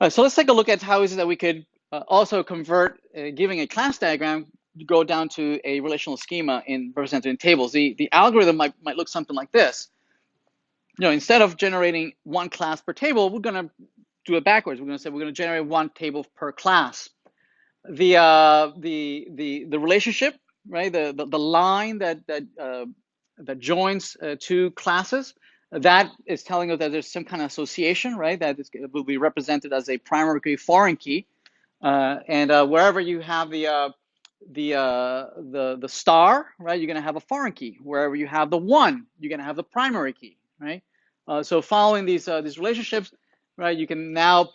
So let's take a look at how is it that we could also convert giving a class diagram to go down to a relational schema in represented in tables. The algorithm might look something like this. Instead of generating one class per table, we're going to do it backwards. We're going to say we're going to generate one table per class. The relationship, right? The line that joins two classes, that is telling us that there's some kind of association, right? That will be represented as a primary key, foreign key, and wherever you have the star, right? You're going to have a foreign key. Wherever you have the one, you're going to have the primary key, right? So following these relationships, right, you can now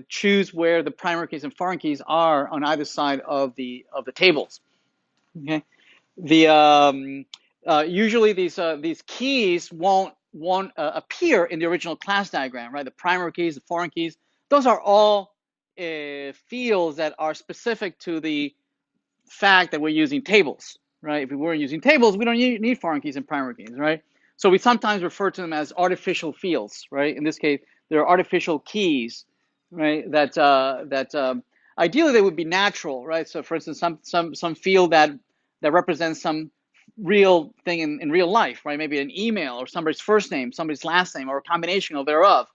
choose where the primary keys and foreign keys are on either side of the tables. Okay. Usually these keys won't appear in the original class diagram, right? The primary keys, the foreign keys, those are all fields that are specific to the fact that we're using tables, right? If we weren't using tables, we don't need foreign keys and primary keys, right? So we sometimes refer to them as artificial fields, right? In this case, they're artificial keys, right? That ideally they would be natural, right? So for instance, some field that represents some real thing in real life, right? Maybe an email or somebody's first name, somebody's last name, or a combination of thereof.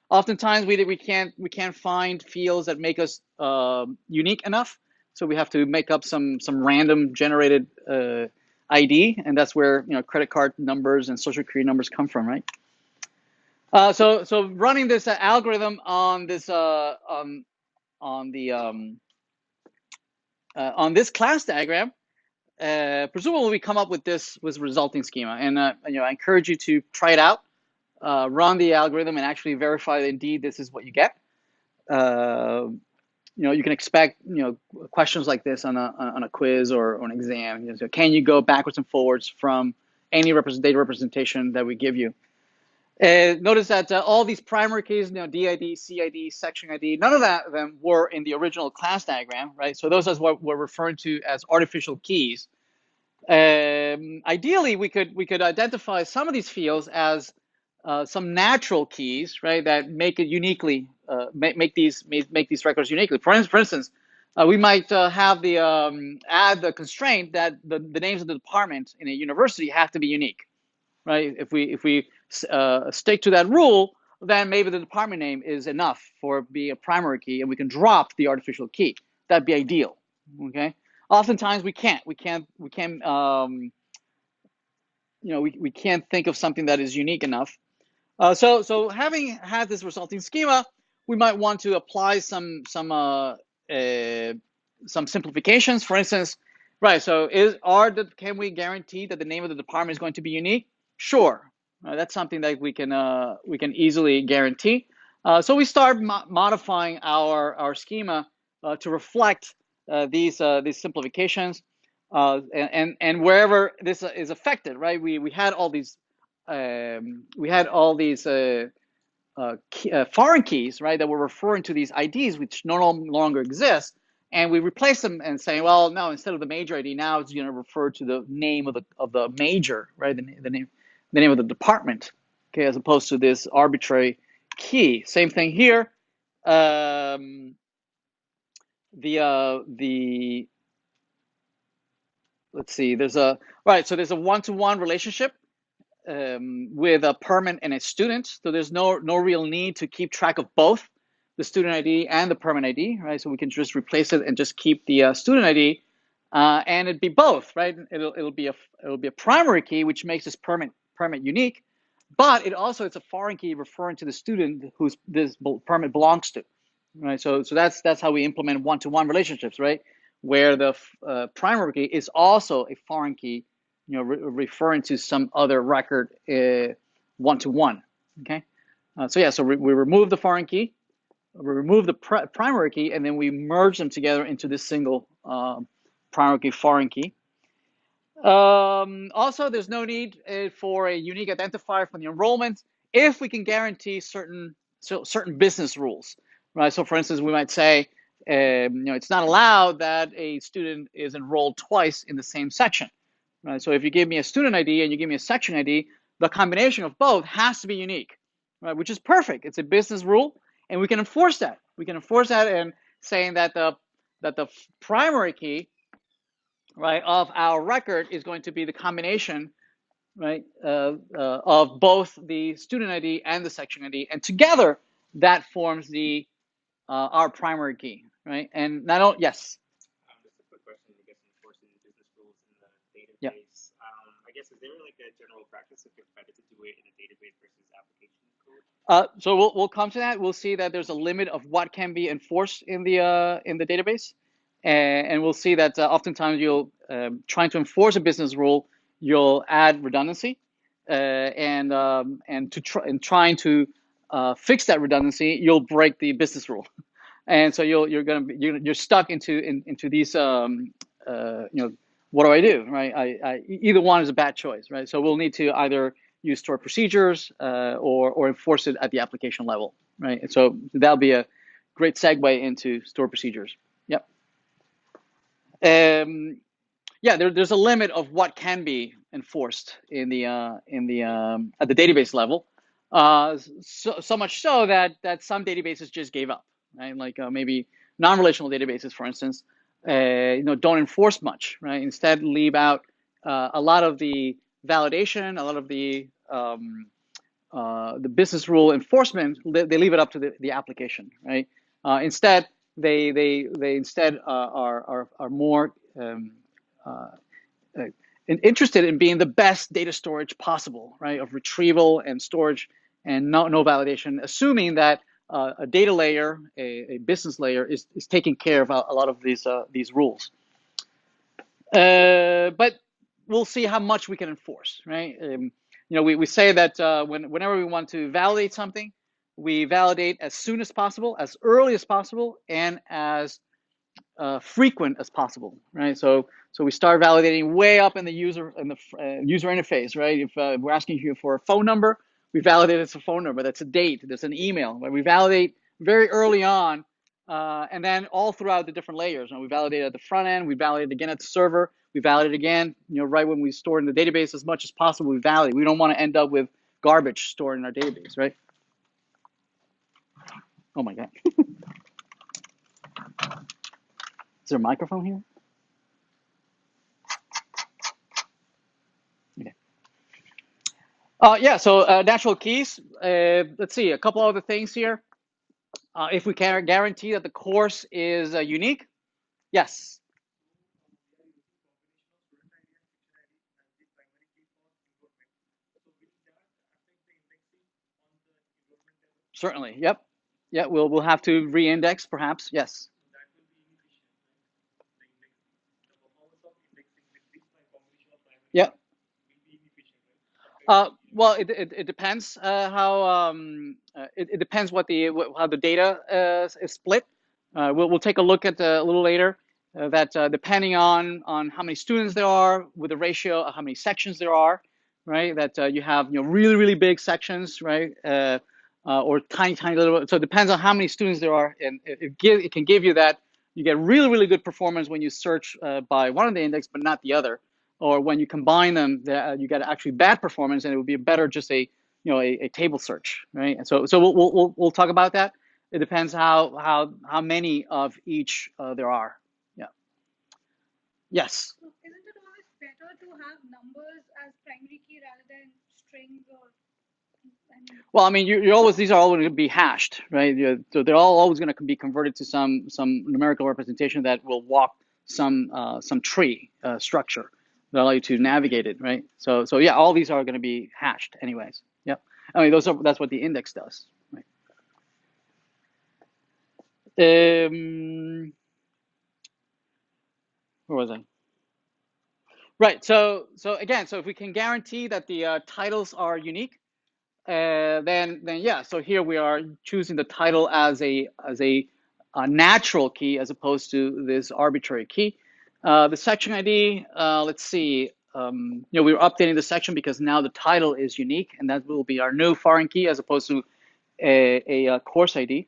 Oftentimes we can't find fields that make us unique enough, so we have to make up some random generated ID, and that's where credit card numbers and social security numbers come from, right? So running this algorithm on this on this class diagram, presumably we come up with this resulting schema, and I encourage you to try it out, run the algorithm, and actually verify that indeed this is what you get. You can expect questions like this on a quiz or an exam. So can you go backwards and forwards from any data representation that we give you? Notice that all these primary keys, DID, CID, section ID, none of them were in the original class diagram, right? So those are what we're referring to as artificial keys. Ideally, we could identify some of these fields as some natural keys, right, that make it uniquely make these records uniquely. For instance, we might have add the constraint that the names of the department in a university have to be unique, right? If we stick to that rule, then maybe the department name is enough for being a primary key, and we can drop the artificial key. That'd be ideal. Okay. Oftentimes we can't we can't think of something that is unique enough. So having had this resulting schema, we might want to apply some simplifications. For instance, right? So can we guarantee that the name of the department is going to be unique? Sure, that's something that we can easily guarantee. So we start modifying our schema to reflect these simplifications, and wherever this is affected, right? We had all these foreign keys, right, that were referring to these IDs which no longer exist, and we replace them and saying, well, no, instead of the major ID, now it's going to refer to the name of the major, right, the name of the department, okay, as opposed to this arbitrary key. Same thing here. The let's see. There's a one-to-one relationship with a permit and a student. So there's no real need to keep track of both the student ID and the permit ID, right? So we can just replace it and just keep the student ID, and it'd be both, right? It'll be a primary key, which makes this permit unique, but it's a foreign key referring to the student whose this permit belongs to, right? So that's how we implement one-to-one relationships, right? Where the primary key is also a foreign key, referring to some other record one-to-one, okay? So we remove the foreign key, we remove the primary key, and then we merge them together into this single primary key, foreign key. Also, there's no need for a unique identifier for the enrollment if we can guarantee certain business rules, right? So for instance, we might say, it's not allowed that a student is enrolled twice in the same section, right? So if you give me a student ID and you give me a section ID, the combination of both has to be unique, right? Which is perfect. It's a business rule, And we can enforce that. We can enforce that in saying that the primary key, right, of our record is going to be the combination, right, of both the student ID and the section ID, and together that forms the our primary key, right? And not only, yes. Just a quick question, I guess, enforcing the business rules in the database. Yeah. I guess, is there like a general practice if it's better to do it in a database versus application code? So we'll come to that. We'll see that there's a limit of what can be enforced in the database, and we'll see that oftentimes you'll trying to enforce a business rule, you'll add redundancy, and trying to fix that redundancy, you'll break the business rule, and so you're stuck into these what do I do, right? Either one is a bad choice, right? So we'll need to either use stored procedures or enforce it at the application level, right? And so that'll be a great segue into stored procedures. Yep. There's a limit of what can be enforced in the at the database level. So much so that some databases just gave up, right? Like maybe non-relational databases, for instance, don't enforce much, right? Instead, leave out a lot of the validation, a lot of the business rule enforcement. They leave it up to the application, right? Instead, they instead are more interested in being the best data storage possible, right? Of retrieval and storage and no validation, assuming that a data layer, a business layer, is taking care of a lot of these rules. But we'll see how much we can enforce, right? We say that whenever we want to validate something, we validate as soon as possible, as early as possible, and as frequent as possible, right? So we start validating way up in the user interface, right? If we're asking you for a phone number, we validate it's a phone number. That's a date. That's an email. Right? We validate very early on, and then all throughout the different layers. And we validate at the front end. We validate again at the server. We validate again. Right when we store in the database as much as possible. We validate. We don't want to end up with garbage stored in our database, right? Oh my God. Is there a microphone here? Okay. So natural keys. Let's see, a couple other things here. If we can guarantee that the course is unique, yes. Certainly, yep. Yeah, we'll have to re-index perhaps, yes. Yep. Well, it depends how it depends how the data is split. We'll take a look at a little later that depending on how many students there are with the ratio of how many sections there are, right? That you have really big sections, right? Or tiny little. So it depends on how many students there are, and it can give you that you get really good performance when you search by one of the index but not the other. Or when you combine them, you get actually bad performance, and it would be better just a table search, right? And so we'll talk about that. It depends how many of each there are. Yeah. Yes. So isn't it always better to have numbers as primary key rather than strings or? Well, I mean, these are always going to be hashed, right? So they're always going to be converted to some numerical representation that will walk some tree structure that allow you to navigate it, right? So yeah, all these are going to be hashed anyways. Yep. I mean, that's what the index does, right? Where was I? Right. So again, so if we can guarantee that the titles are unique, then yeah. So here we are choosing the title as a natural key as opposed to this arbitrary key. The section ID, let's see, we were updating the section because now the title is unique, and that will be our new foreign key as opposed to a course ID.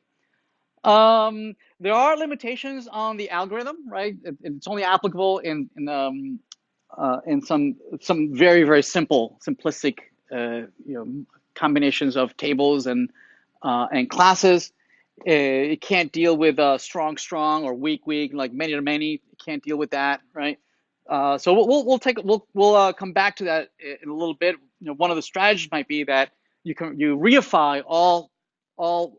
There are limitations on the algorithm, right? It's only applicable in some very simple, simplistic, combinations of tables and classes. It can't deal with strong, strong or weak, weak, like many to many. It can't deal with that, right? So we'll come back to that in a little bit. One of the strategies might be that you reify all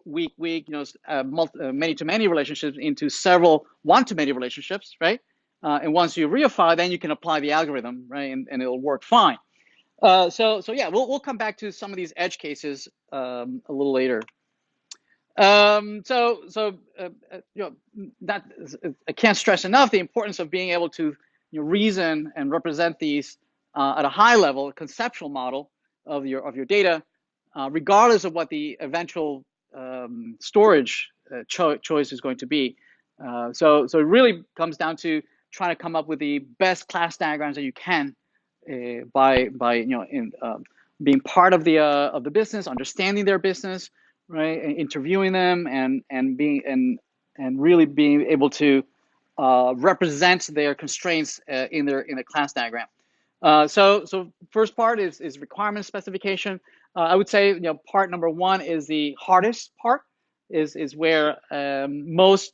weak, weak, many to many relationships into several one to many relationships, right? And once you reify, then you can apply the algorithm, right? And it'll work fine. So yeah, we'll come back to some of these edge cases a little later. That I can't stress enough the importance of being able to reason and represent these at a high level, a conceptual model of your data, regardless of what the eventual storage choice is going to be. So it really comes down to trying to come up with the best class diagrams that you can by being part of the business, understanding their business, right, and interviewing them, and really being able to represent their constraints in a class diagram. So first part is requirement specification. I would say part number one is the hardest part, is where most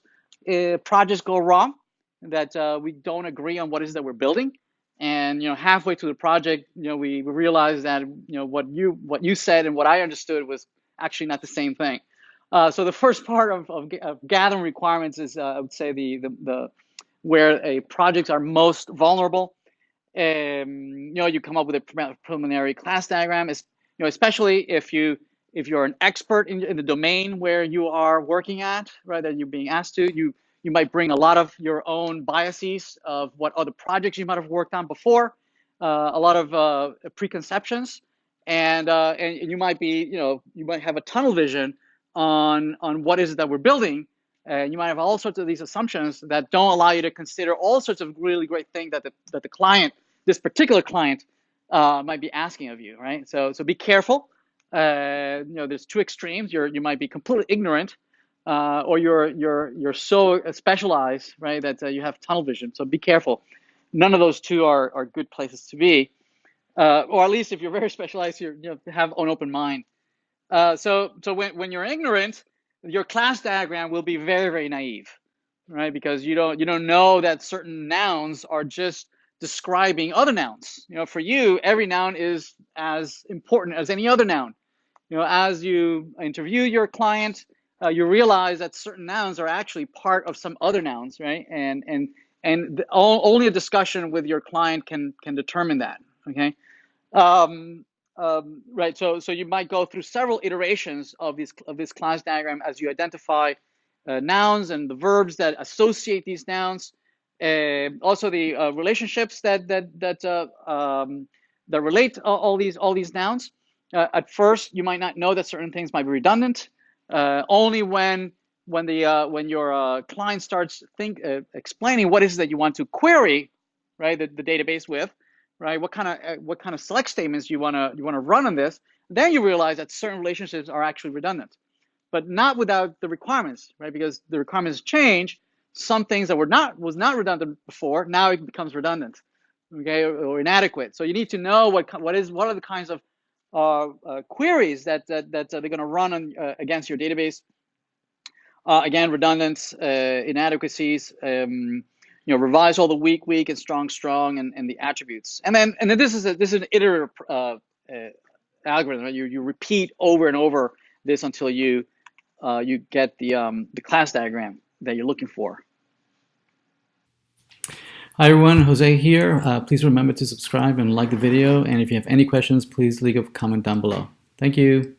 projects go wrong, that we don't agree on what it is that we're building, and halfway through the project we realize that what you said and what I understood was actually not the same thing. So the first part of gathering requirements is I would say the where projects are most vulnerable. You come up with a preliminary class diagram. Is especially if you're an expert in the domain where you are working at, right? That you're being asked to. You might bring a lot of your own biases of what other projects you might have worked on before, a lot of preconceptions, and you might be you might have a tunnel vision on what is it that we're building. You might have all sorts of these assumptions that don't allow you to consider all sorts of really great things that the client, this particular client, might be asking of you, right? So be careful. There's two extremes. You might be completely ignorant, or you're so specialized, right, that you have tunnel vision. So be careful. None of those two are good places to be, or at least if you're very specialized, you have an open mind. So when you're ignorant, your class diagram will be very, very naive, right? Because you don't know that certain nouns are just describing other nouns. For you, every noun is as important as any other noun. As you interview your client, you realize that certain nouns are actually part of some other nouns, right? And only a discussion with your client can determine that. Okay. Right. So you might go through several iterations of this class diagram as you identify nouns and the verbs that associate these nouns. Also the relationships that relate all these nouns. At first, you might not know that certain things might be redundant. Only when your client starts explaining what is it that you want to query, right, the database with, right, what kind of select statements you want to run on this, then you realize that certain relationships are actually redundant, but not without the requirements, right? Because the requirements change. Some things that was not redundant before, now it becomes redundant, okay, or inadequate. So you need to know what are the kinds of queries that they're going to run against your database. Again, redundant, inadequacies. Revise all the weak and strong, and the attributes. And then this is an iterative algorithm. Right? You repeat over and over this until you get the class diagram that you're looking for. Hi everyone, Jose here. Please remember to subscribe and like the video. And if you have any questions, please leave a comment down below. Thank you.